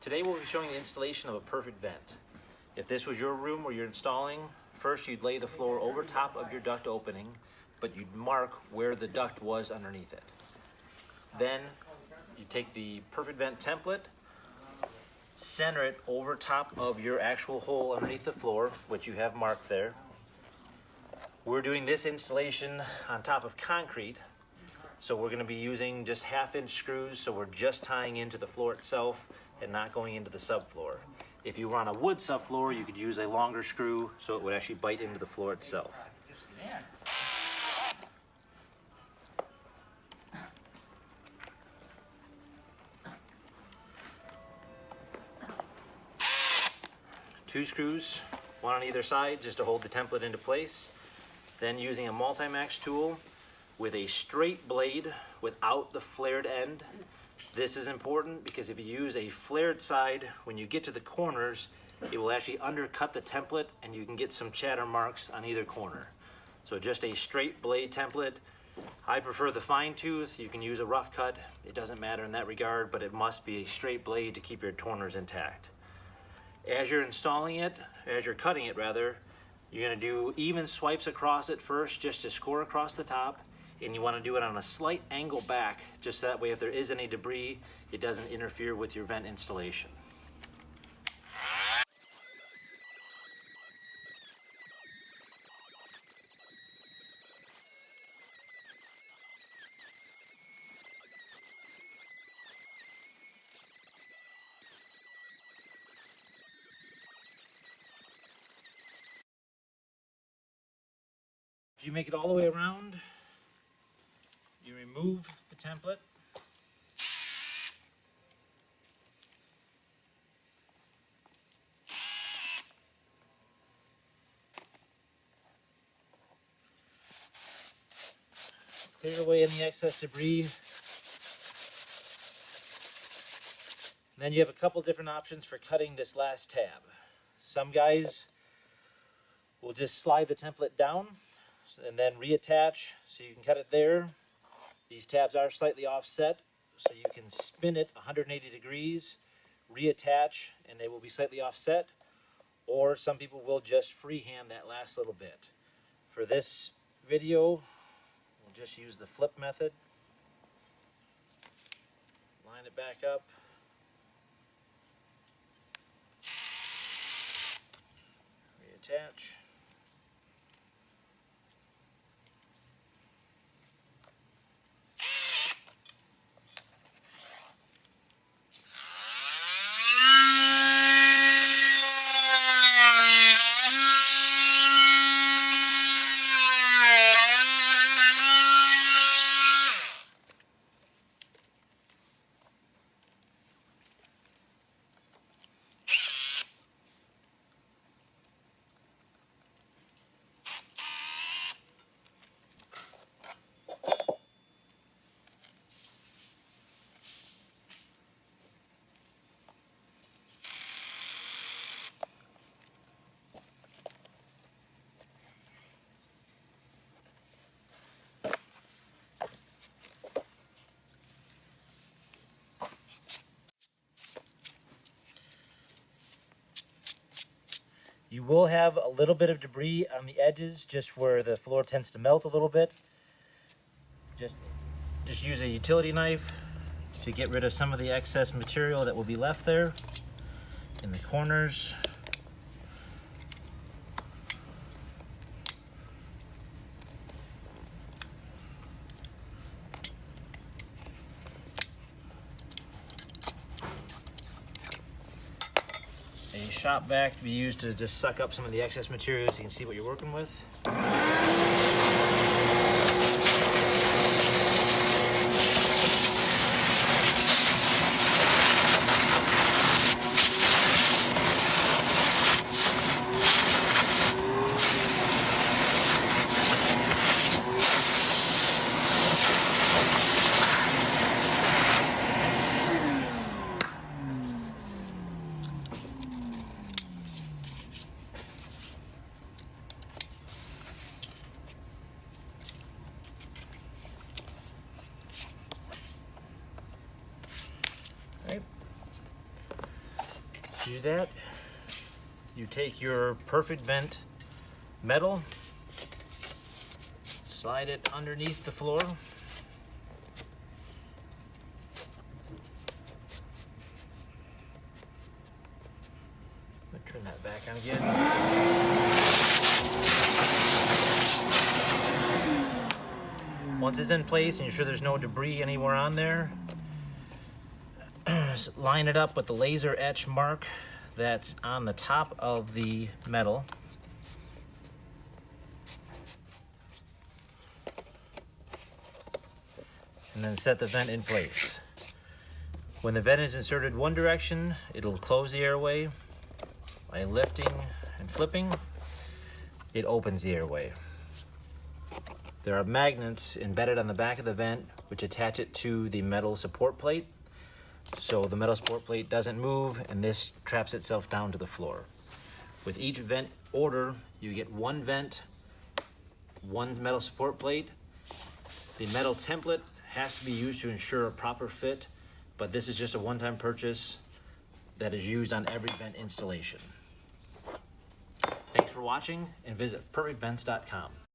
Today we'll be showing the installation of a perfect vent. If this was your room where you're installing, first you'd lay the floor over top of your duct opening, but you'd mark where the duct was underneath it. Then you take the perfect vent template, center it over top of your actual hole underneath the floor, which you have marked there. We're doing this installation on top of concrete, so we're going to be using just 1/2-inch screws, so we're just tying into the floor itself and not going into the subfloor. If you were on a wood subfloor, you could use a longer screw so it would actually bite into the floor itself. Two screws, one on either side, just to hold the template into place. Then using a Multi-Max tool with a straight blade without the flared end. This is important because if you use a flared side, when you get to the corners, it will actually undercut the template and you can get some chatter marks on either corner. So just a straight blade template. I prefer the fine tooth. You can use a rough cut. It doesn't matter in that regard, but it must be a straight blade to keep your corners intact. As you're installing it, as you're cutting it rather, you're going to do even swipes across it first just to score across the top, and you want to do it on a slight angle back, just that way if there is any debris, it doesn't interfere with your vent installation. If you make it all the way around, you remove the template. Clear away any excess debris. And then you have a couple different options for cutting this last tab. Some guys will just slide the template down and then reattach so you can cut it there. These tabs are slightly offset, so you can spin it 180 degrees, reattach, and they will be slightly offset. Or some people will just freehand that last little bit. For this video, we'll just use the flip method. Line it back up. Reattach. You will have a little bit of debris on the edges, just where the floor tends to melt a little bit. Just use a utility knife to get rid of some of the excess material that will be left there in the corners. A shop vac to be used to just suck up some of the excess material so you can see what you're working with. To do that, you take your Perfect Vent metal, slide it underneath the floor. Turn that back on again. Once it's in place and you're sure there's no debris anywhere on there, line it up with the laser etch mark that's on the top of the metal. And then set the vent in place. When the vent is inserted one direction, it'll close the airway. By lifting and flipping, it opens the airway. There are magnets embedded on the back of the vent which attach it to the metal support plate, so the metal support plate doesn't move and this traps itself down to the floor. With each vent order, you get one vent, one metal support plate. The metal template has to be used to ensure a proper fit, but this is just a one-time purchase that is used on every vent installation. Thanks for watching, and visit perfectvents.com.